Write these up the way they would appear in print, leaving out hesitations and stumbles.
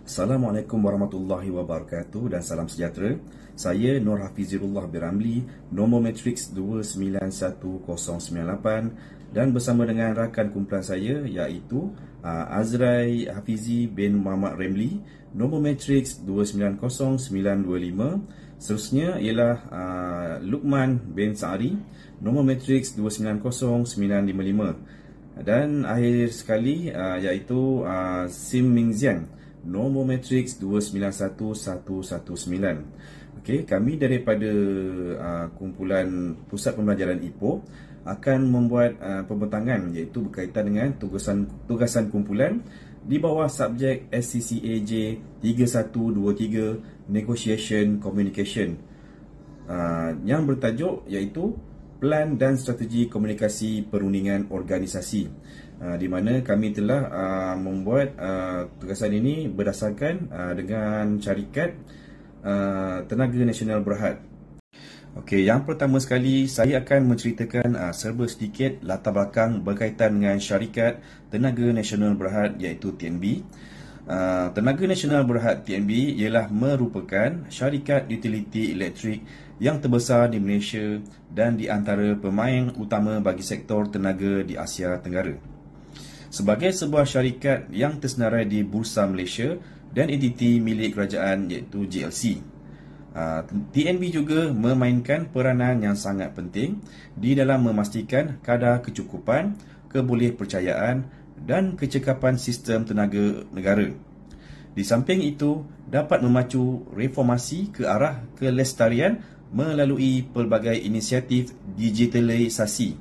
Assalamualaikum warahmatullahi wabarakatuh dan salam sejahtera. Saya Nur Hafizirullah bin Ramli, nombor matriks 291098 dan bersama dengan rakan kumpulan saya iaitu Azrai Hafizi bin Muhammad Ramli, nombor matriks 290925. Seterusnya ialah Luqman bin Sa'ari, nombor matriks 290955. Dan akhir sekali iaitu Sim Mingzian, nombor matriks 291119. Okey, kami daripada kumpulan Pusat Pembelajaran Ipoh akan membuat pembentangan iaitu berkaitan dengan tugasan kumpulan di bawah subjek SCCAJ 3123 Negotiation Communication yang bertajuk iaitu Plan dan Strategi Komunikasi Perundingan Organisasi, di mana kami telah membuat tugasan ini berdasarkan dengan syarikat Tenaga Nasional Berhad. Okey, yang pertama sekali saya akan menceritakan serba sedikit latar belakang berkaitan dengan syarikat Tenaga Nasional Berhad iaitu TNB. Tenaga Nasional Berhad TNB ialah merupakan syarikat utiliti elektrik yang terbesar di Malaysia dan di antara pemain utama bagi sektor tenaga di Asia Tenggara. Sebagai sebuah syarikat yang tersenarai di Bursa Malaysia dan entiti milik kerajaan iaitu GLC, TNB juga memainkan peranan yang sangat penting di dalam memastikan kadar kecukupan, kebolehpercayaan dan kecekapan sistem tenaga negara. Di samping itu, dapat memacu reformasi ke arah kelestarian melalui pelbagai inisiatif digitalisasi,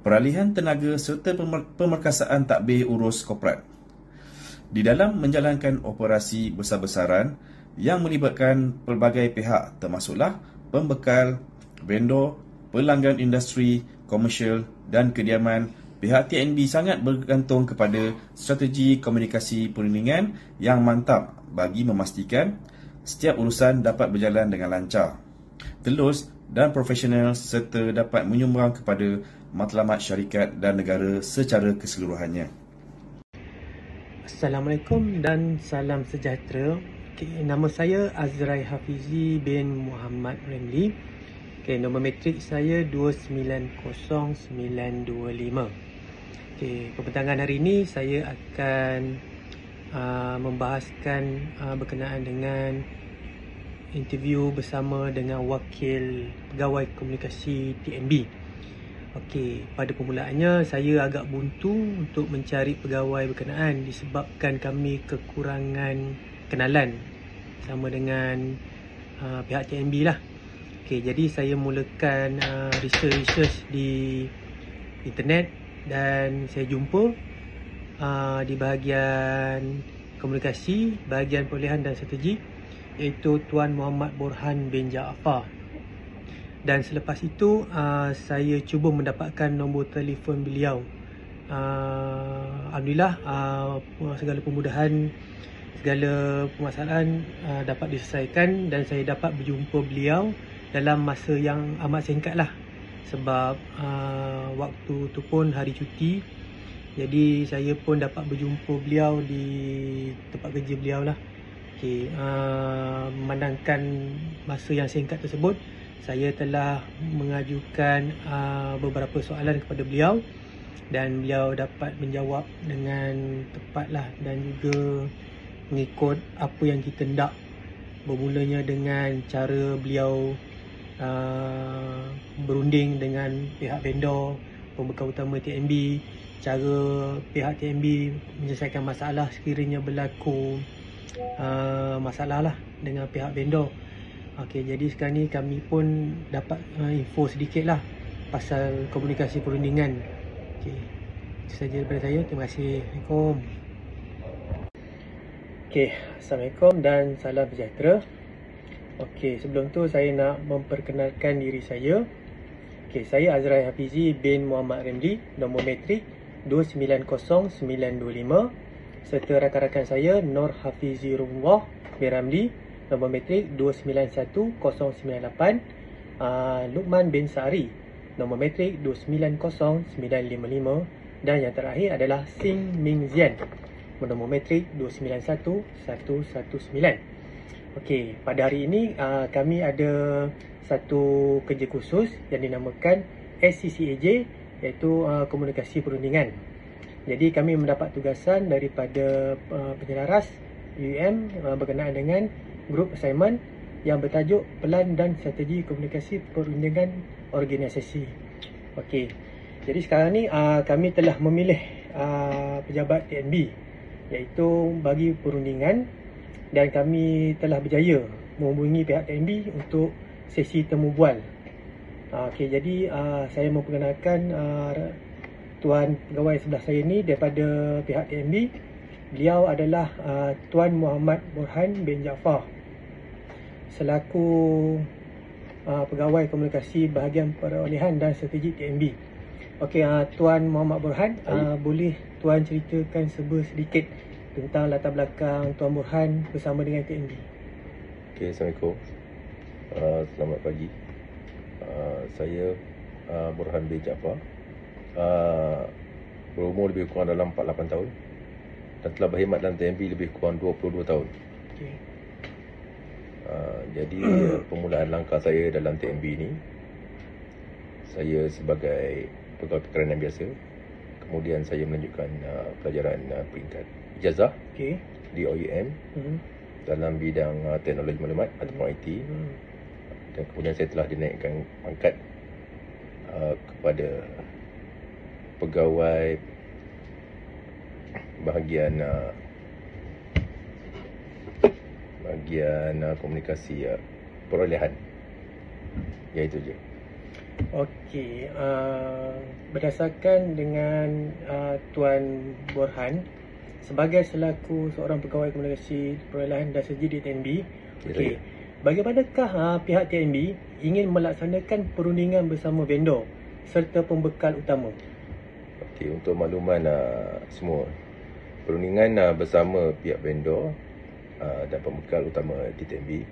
peralihan tenaga serta pemerkasaan tadbir urus korporat. Di dalam menjalankan operasi besar-besaran yang melibatkan pelbagai pihak termasuklah pembekal, vendor, pelanggan industri, komersial dan kediaman, pihak TNB sangat bergantung kepada strategi komunikasi perundingan yang mantap bagi memastikan setiap urusan dapat berjalan dengan lancar, telus dan profesional serta dapat menyumbang kepada matlamat syarikat dan negara secara keseluruhannya. Assalamualaikum dan salam sejahtera. Nama saya Azrai Hafizi bin Muhammad Ramli. Nombor matrik saya 290925. Pembentangan hari ini saya akan membahaskan berkenaan dengan interview bersama dengan wakil pegawai komunikasi TNB. Pada permulaannya saya agak buntu untuk mencari pegawai berkenaan disebabkan kami kekurangan kenalan sama dengan pihak TNB lah. Jadi saya mulakan research di internet dan saya jumpa di bahagian komunikasi, bahagian perolehan dan strategi, iaitu Tuan Muhammad Borhan bin Jaafar. Dan selepas itu saya cuba mendapatkan nombor telefon beliau. Alhamdulillah, segala kemudahan, segala permasalahan dapat diselesaikan dan saya dapat berjumpa beliau dalam masa yang amat singkat lah. Sebab waktu tu pun hari cuti, jadi saya pun dapat berjumpa beliau di tempat kerja beliau lah. Memandangkan masa yang singkat tersebut, saya telah mengajukan beberapa soalan kepada beliau dan beliau dapat menjawab dengan tepat lah dan juga mengikut apa yang kita hendak. Bermulanya dengan cara beliau berunding dengan pihak vendor, pembekal utama TNB, cara pihak TNB menyelesaikan masalah sekiranya berlaku masalah lah dengan pihak vendor. Jadi sekarang ni kami pun dapat info sedikit lah pasal komunikasi perundingan. Itu saja daripada saya. Terima kasih. Assalamualaikum. Assalamualaikum dan salam sejahtera. Sebelum tu saya nak memperkenalkan diri saya. Saya Azrai Hafizi bin Muhammad Ramli, nombor matrik 290925, serta rakan-rakan saya Nur Hafizirullah bin Ramli, nombor matrik 291098, Luqman bin Sa'ari, nombor matrik 290955, dan yang terakhir adalah Sim Mingzian, Menembus matrik 291119. Okey, pada hari ini kami ada satu kerja khusus yang dinamakan SCCAJ, iaitu komunikasi perundingan. Jadi kami mendapat tugasan daripada penyelaras UUM berkenaan dengan group assignment yang bertajuk Pelan dan Strategi Komunikasi Perundingan Organisasi. Okey, jadi sekarang ni kami telah memilih pejabat TNB, iaitu bagi perundingan, dan kami telah berjaya menghubungi pihak TNB untuk sesi temu bual. Okey, jadi saya memperkenalkan tuan pegawai sebelah saya ni daripada pihak TNB. Beliau adalah Tuan Muhammad Burhan bin Jaafar, selaku pegawai komunikasi bahagian perolehan dan strategi TNB. Okey, Tuan Muhammad Burhan, boleh Tuan ceritakan sedikit tentang latar belakang Tuan Burhan bersama dengan TNB? Okey, Assalamualaikum. Selamat pagi. Saya Burhan bin Jaafar. Berumur lebih kurang dalam 48 tahun dan telah berkhidmat dalam TNB lebih kurang 22 tahun. Okey. Jadi permulaan langkah saya dalam TNB ni, saya sebagai pegawai perkeranan biasa. Kemudian saya melanjutkan pelajaran peringkat ijazah di OUM dalam bidang teknologi maklumat ataupun IT. Dan kemudian saya telah dinaikkan pangkat kepada pegawai bahagian komunikasi perolehan. Ya, itu je. Okey, berdasarkan dengan Tuan Burhan sebagai selaku seorang pegawai komunikasi perolehan dan strategi di TNB, okey, bagaimanakah pihak TNB ingin melaksanakan perundingan bersama vendor serta pembekal utama? Okey, untuk makluman semua, perundingan bersama pihak vendor dan pembekal utama di TNB,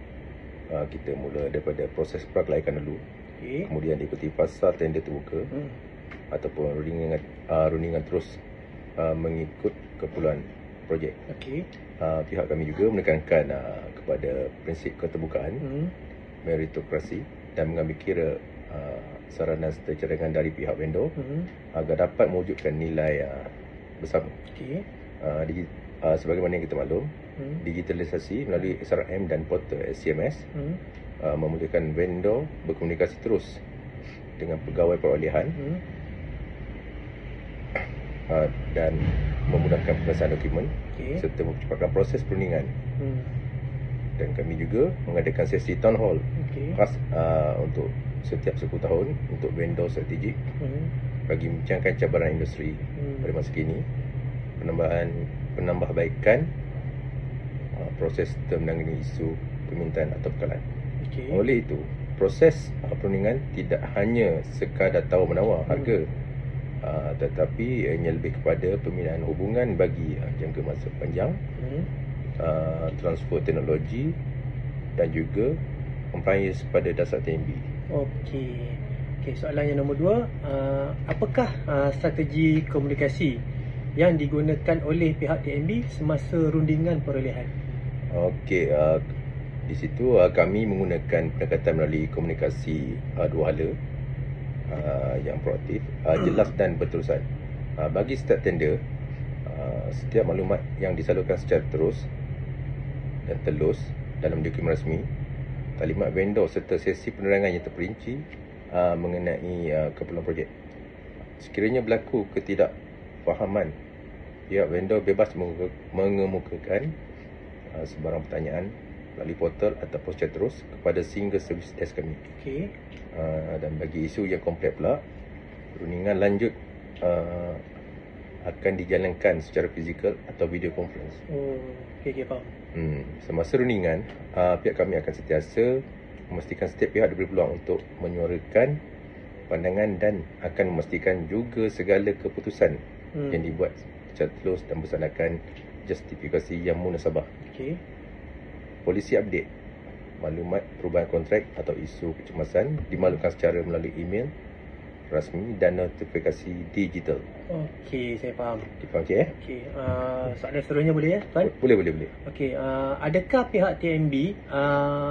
kita mula daripada proses prakelayakan dulu. Kemudian diikuti fasa tender terbuka ataupun rundingan terus mengikut keperluan projek. Pihak kami juga menekankan kepada prinsip keterbukaan, meritokrasi dan mengambil kira saranan serta cadangan dari pihak vendor agar dapat mewujudkan nilai bersama. Sebagaimana yang kita maklum, digitalisasi melalui SRM dan portal SCMS memudahkan vendor berkomunikasi terus dengan pegawai perolehan dan memudahkan pengesahan dokumen serta mempercepatkan proses perundingan. Dan kami juga mengadakan sesi town hall khas untuk setiap 10 tahun untuk vendor strategik bagi membincangkan cabaran industri pada masa kini, penambahbaikan proses menangani isu permintaan atau bekalan. Oleh itu, proses perundingan tidak hanya sekadar tawar-menawar harga, tetapi ianya lebih kepada pembinaan hubungan bagi jangka masa panjang, transfer teknologi dan juga compliance pada dasar TNB. Okey, soalan yang nombor 2, apakah strategi komunikasi yang digunakan oleh pihak TNB semasa rundingan perolehan? Okey, di situ kami menggunakan pendekatan melalui komunikasi dua hala yang proaktif, jelas dan berterusan. Bagi setiap tender, setiap maklumat yang disalurkan secara terus dan telus dalam dokumen rasmi, talimat vendor serta sesi penerangan yang terperinci mengenai keperluan projek. Sekiranya berlaku ketidakfahaman, pihak vendor bebas mengemukakan sebarang pertanyaan melalui portal ataupun secara terus kepada single service desk kami. Dan bagi isu yang kompleks pula, perundingan lanjut akan dijalankan secara fizikal atau video conference. Faham. Semasa rundingan, pihak kami akan sentiasa memastikan setiap pihak diberi peluang untuk menyuarakan pandangan dan akan memastikan juga segala keputusan yang dibuat secara telus dan bersandaskan justifikasi yang munasabah. Polisi update maklumat perubahan kontrak atau isu kecemasan dimaklumkan secara melalui email rasmi dan notifikasi digital. Okey, saya faham. Difaham cik Okey, soalan seterusnya boleh ya, Tuan? Boleh. Okey, adakah pihak TNB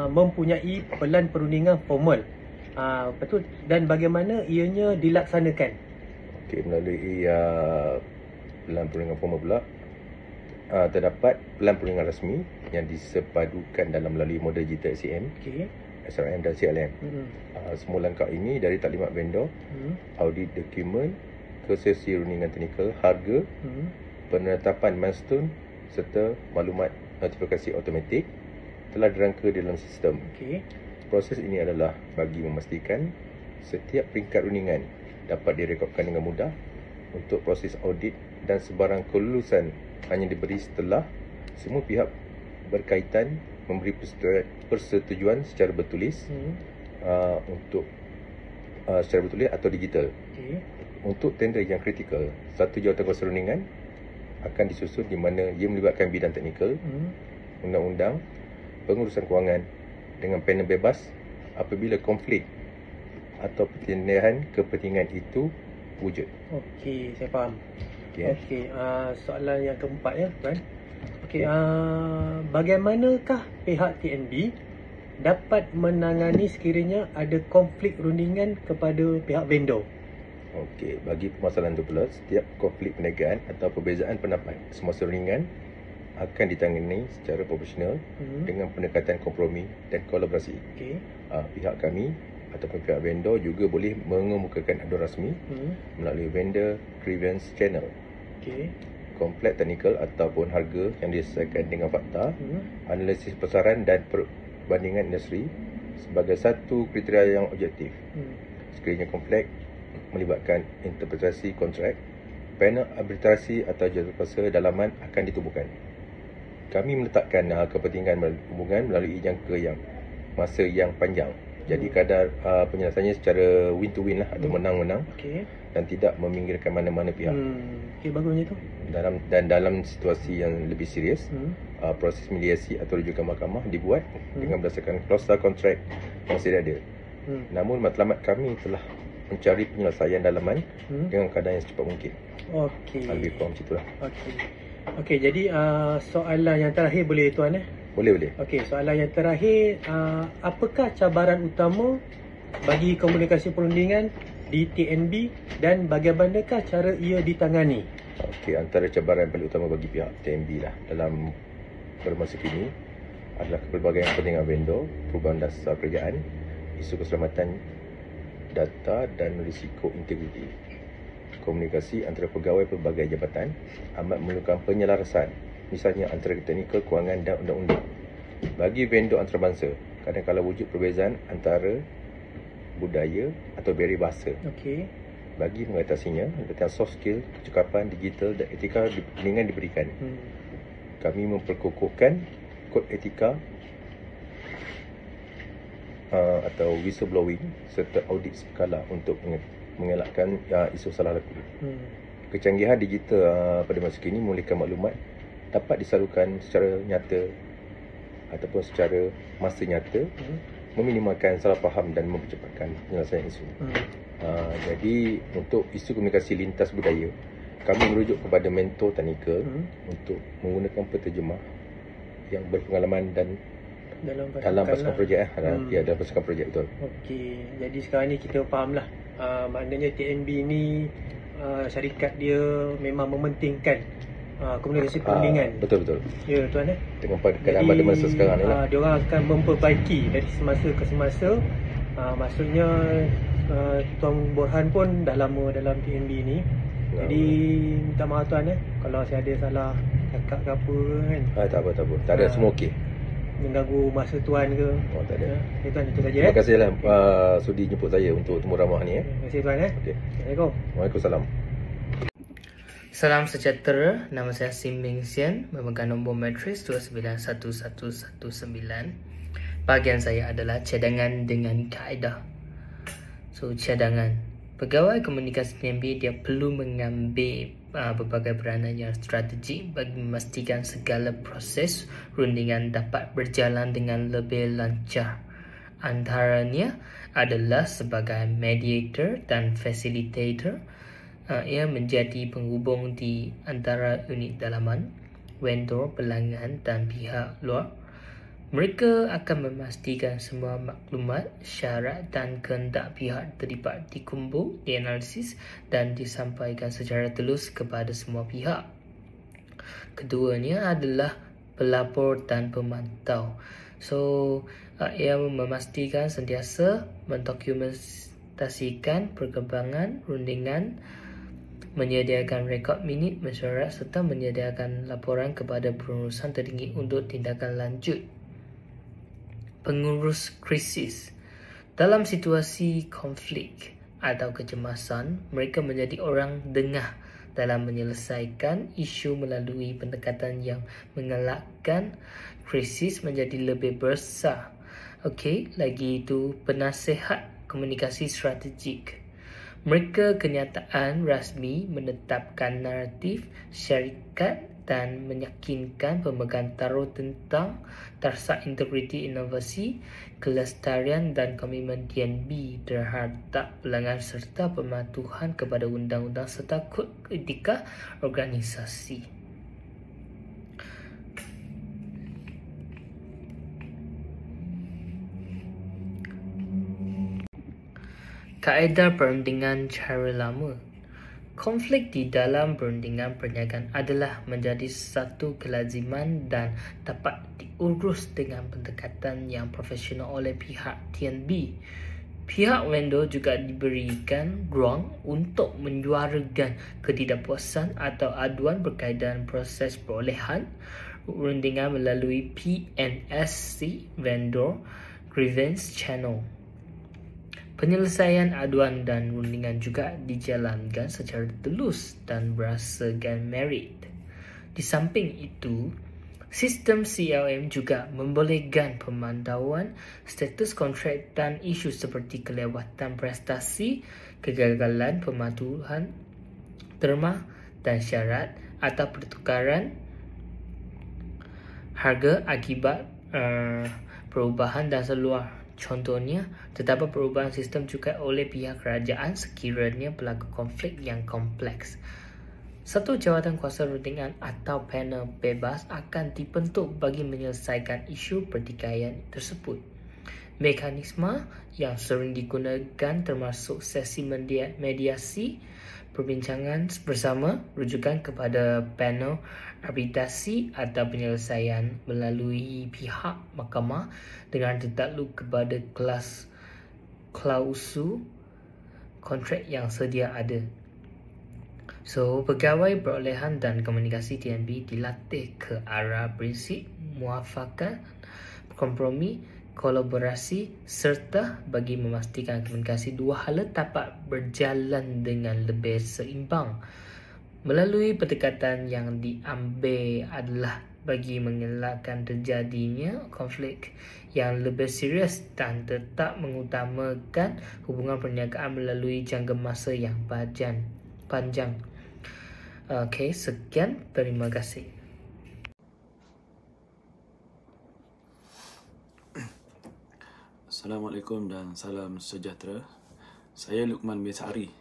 mempunyai pelan perundingan formal? Betul, dan bagaimana ianya dilaksanakan? Okey, melalui pelan perundingan formal pula, terdapat pelan perundingan rasmi yang disepadukan dalam melalui model digital SCM, SRM dan CLM. Semua langkah ini dari taklimat vendor, audit dokumen, ke sesi rundingan teknikal, harga, penetapan milestone serta maklumat notifikasi automatik telah dirangka dalam sistem. Proses ini adalah bagi memastikan setiap peringkat rundingan dapat direkodkan dengan mudah untuk proses audit, dan sebarang kelulusan hanya diberi setelah semua pihak berkaitan memberi persetujuan secara bertulis, untuk secara bertulis atau digital. Untuk tender yang kritikal, satu jawatan kuasa rundingan akan disusun di mana ia melibatkan bidang teknikal, undang-undang, pengurusan kewangan dengan panel bebas apabila konflik atau pertindahan kepentingan itu wujud. Okey, saya faham. Okey, soalan yang keempat ya, Tuan. Okey, bagaimanakah pihak TNB dapat menangani sekiranya ada konflik rundingan kepada pihak vendor? Okey, bagi permasalahan itu pula, setiap konflik perniagaan atau perbezaan pendapat semasa rundingan akan ditangani secara profesional dengan pendekatan kompromi dan kolaborasi. Pihak kami ataupun pihak vendor juga boleh mengemukakan aduan rasmi melalui vendor grievance channel. Komplek teknikal ataupun harga yang disesuaikan dengan fakta, analisis pasaran dan perbandingan industri sebagai satu kriteria yang objektif. Sekiranya konflik melibatkan interpretasi kontrak, panel arbitrasi atau jurukuasa dalaman akan ditubuhkan. Kami meletakkan kepentingan hubungan melalui jangka yang masa yang panjang. Jadi kadar penyelesaiannya secara win to win lah, atau menang-menang, dan tidak meminggirkan mana-mana pihak. Bagusnya tu. Dalam situasi yang lebih serius, proses mediasi atau rujukan mahkamah dibuat dengan berdasarkan klausul kontrak yang sedia ada. Namun matlamat kami telah mencari penyelesaian dalaman dengan keadaan yang secepat mungkin. Lebih kurang macam itulah. Okey, jadi soalan yang terakhir boleh Tuan Boleh. Okey, soalan yang terakhir, apakah cabaran utama bagi komunikasi perundingan di TNB dan bagaimanakah cara ia ditangani? Okey, antara cabaran paling utama bagi pihak TNB lah dalam masa kini adalah pelbagai kepentingan vendor, perubahan dasar kerjaan, isu keselamatan data dan risiko integriti. Komunikasi antara pegawai pelbagai jabatan amat memerlukan penyelarasan, misalnya antara teknikal, kewangan dan undang-undang. Bagi vendor antarabangsa, kadang-kadang wujud perbezaan antara budaya atau barrier bahasa. Bagi mengatasinya, tentang soft skill, kecakapan digital dan etika perundingan diberikan. Kami memperkukuhkan kod etika atau whistleblowing serta audit skala untuk mengelakkan isu salah laku. Kecanggihan digital pada masa kini membolehkan maklumat dapat disalurkan secara nyata ataupun secara masa nyata, meminimalkan salah faham dan mempercepatkan penyelesaian isu. Jadi untuk isu komunikasi lintas budaya, kami merujuk kepada mentor teknikal untuk menggunakan penterjemah yang berpengalaman dan dalam pasukan projek dalam pasukan projek, betul. Okey, jadi sekarang ni kita fahamlah, maknanya TNB ni syarikat dia memang mementingkan komunikasi perundingan. Betul. Ya Tuan dengan keadaan pada masa sekarang ni lah, dia orang akan memperbaiki dari semasa ke semasa. Maksudnya Tuan Borhan pun dah lama dalam TNB ni. Jadi minta maaf Tuan kalau saya ada salah cakap ke apa kan. Tak apa. Tak ada, semua okey. Mengganggu masa Tuan ke? Tak ada. Okay, Tuan, itu saja. Terima kasihlah sudi jemput saya untuk temu ramah ni. Terima kasih Tuan. Okay. Assalamualaikum. Waalaikumsalam. Salam sejahtera, nama saya Sim Beng Sian, memegang nombor matris 291119. Bahagian saya adalah cadangan dengan kaedah. Cadangan. Pegawai komunikasi TNB dia perlu mengambil berbagai peranan yang strategik bagi memastikan segala proses rundingan dapat berjalan dengan lebih lancar. Antaranya adalah sebagai mediator dan facilitator. Ia menjadi penghubung di antara unit dalaman, vendor, pelanggan dan pihak luar. Mereka akan memastikan semua maklumat, syarat dan kehendak pihak terlibat dikumpul, dianalisis dan disampaikan secara telus kepada semua pihak. Keduanya adalah pelapor dan pemantau. Ia memastikan sentiasa mendokumentasikan perkembangan rundingan, menyediakan rekod minit mesyuarat serta menyediakan laporan kepada pengurusan tertinggi untuk tindakan lanjut. Pengurus krisis. Dalam situasi konflik atau kecemasan, mereka menjadi orang dengar dalam menyelesaikan isu melalui pendekatan yang mengelakkan krisis menjadi lebih besar. Lagi itu penasihat komunikasi strategik. Mereka kenyataan rasmi menetapkan naratif syarikat dan meyakinkan pemegang taruh tentang tarsak integriti inovasi, kelestarian dan komitmen TNB terhadap pelanggan serta pematuhan kepada undang-undang serta kod etika organisasi. Kaedah perundingan cara lama. Konflik di dalam perundingan perniagaan adalah menjadi satu kelaziman dan dapat diurus dengan pendekatan yang profesional oleh pihak TNB. Pihak vendor juga diberikan ruang untuk menyuarakan ketidakpuasan atau aduan berkaitan proses perolehan perundingan melalui PNSC Vendor Grievance Channel. Penyelesaian aduan dan rundingan juga dijalankan secara telus dan berdasarkan merit. Di samping itu, sistem CLM juga membolehkan pemantauan status kontrak dan isu seperti kelewatan prestasi, kegagalan pematuhan terma dan syarat atau pertukaran harga akibat perubahan dasar luar. Contohnya, terdapat perubahan sistem cukai oleh pihak kerajaan sekiranya berlaku konflik yang kompleks. Satu jawatan kuasa rundingan atau panel bebas akan dibentuk bagi menyelesaikan isu pertikaian tersebut. Mekanisme yang sering digunakan termasuk sesi mediasi, perbincangan bersama, rujukan kepada panel arbitrasi atau penyelesaian melalui pihak mahkamah dengan tertakluk kepada klausul kontrak yang sedia ada. Pegawai perolehan dan komunikasi TNB dilatih ke arah prinsip muafakat, kompromi, kolaborasi serta bagi memastikan komunikasi dua hala dapat berjalan dengan lebih seimbang. Melalui pendekatan yang diambil adalah bagi mengelakkan terjadinya konflik yang lebih serius dan tetap mengutamakan hubungan perniagaan melalui jangka masa yang panjang. Sekian, terima kasih. Assalamualaikum dan salam sejahtera. Saya Luqman bin Sa'ari,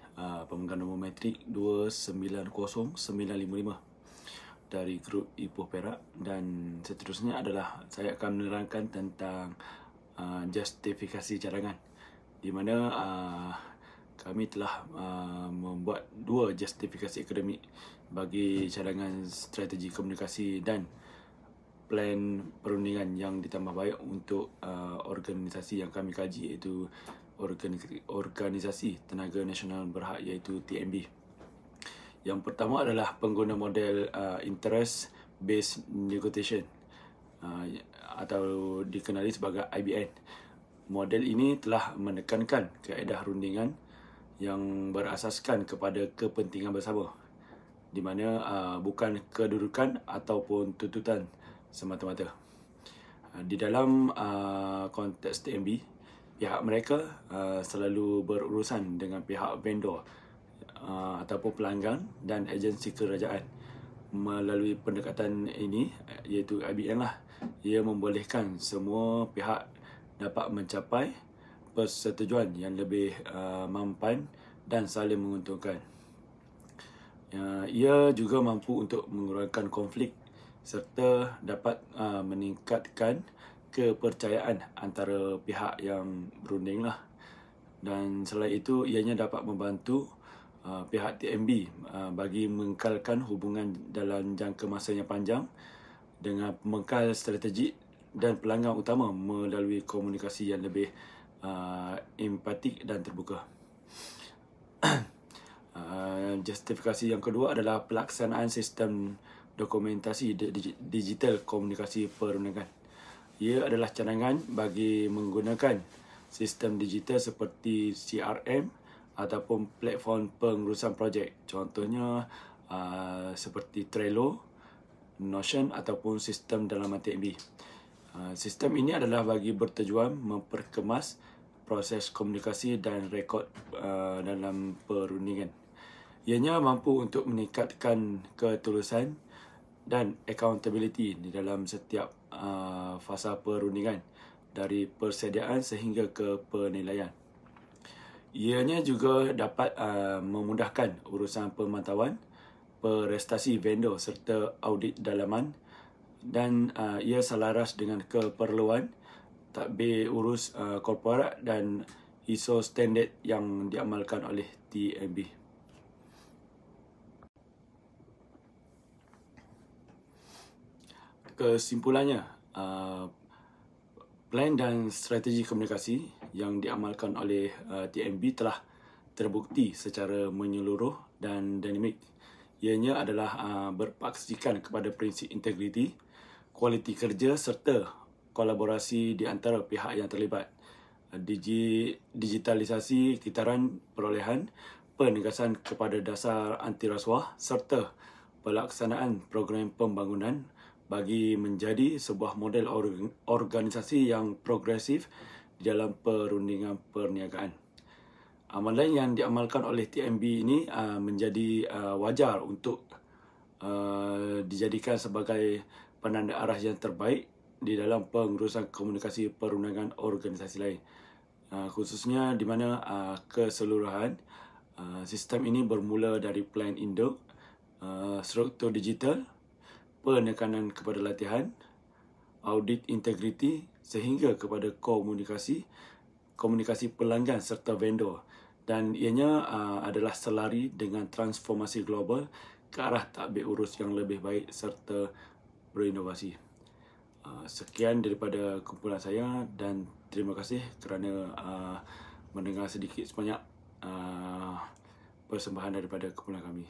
pemegang nombor matrik 290955 dari grup Ipoh Perak, dan seterusnya adalah saya akan menerangkan tentang justifikasi cadangan, di mana kami telah membuat dua justifikasi akademik bagi cadangan strategi komunikasi dan plan perundingan yang ditambah baik untuk organisasi yang kami kaji, iaitu Organisasi Tenaga Nasional Berhad, iaitu TNB. Yang pertama adalah pengguna model interest based negotiation atau dikenali sebagai IBN. Model ini telah menekankan kaedah rundingan yang berasaskan kepada kepentingan bersama, di mana bukan kedudukan ataupun tuntutan semata-mata. Di dalam konteks TNB, pihak mereka selalu berurusan dengan pihak vendor ataupun pelanggan dan agensi kerajaan. Melalui pendekatan ini, iaitu IBN lah, ia membolehkan semua pihak dapat mencapai persetujuan yang lebih mampan dan saling menguntungkan. Ia juga mampu untuk mengurangkan konflik serta dapat meningkatkan kepercayaan antara pihak yang berunding lah. Dan selain itu, ianya dapat membantu pihak TNB bagi mengekalkan hubungan dalam jangka masa yang panjang dengan pembekal strategik dan pelanggan utama melalui komunikasi yang lebih empatik dan terbuka. Justifikasi yang kedua adalah pelaksanaan sistem dokumentasi digital komunikasi perundangan. Ia adalah cadangan bagi menggunakan sistem digital seperti CRM ataupun platform pengurusan projek. Contohnya seperti Trello, Notion ataupun sistem dalaman TNB. Sistem ini adalah bagi bertujuan memperkemas proses komunikasi dan rekod dalam perundingan. Ianya mampu untuk meningkatkan ketulusan dan accountability di dalam setiap fasa perundingan, dari persediaan sehingga ke penilaian. Ianya juga dapat memudahkan urusan pemantauan prestasi vendor serta audit dalaman, dan ia selaras dengan keperluan tadbir urus korporat dan ISO standard yang diamalkan oleh TNB. Kesimpulannya, plan dan strategi komunikasi yang diamalkan oleh TNB telah terbukti secara menyeluruh dan dinamik. Ianya adalah berpaksikan kepada prinsip integriti, kualiti kerja serta kolaborasi di antara pihak yang terlibat. Digitalisasi kitaran perolehan, penegasan kepada dasar anti rasuah serta pelaksanaan program pembangunan bagi menjadi sebuah model organisasi yang progresif di dalam perundingan perniagaan. Amalan yang diamalkan oleh TNB ini menjadi wajar untuk dijadikan sebagai penanda arah yang terbaik di dalam pengurusan komunikasi perundangan organisasi lain. Khususnya di mana keseluruhan sistem ini bermula dari plan induk, struktur digital, penekanan kepada latihan, audit integriti sehingga kepada komunikasi pelanggan serta vendor, dan ianya adalah selari dengan transformasi global ke arah tadbir urus yang lebih baik serta berinovasi. Sekian daripada kumpulan saya dan terima kasih kerana mendengar sedikit sebanyak persembahan daripada kumpulan kami.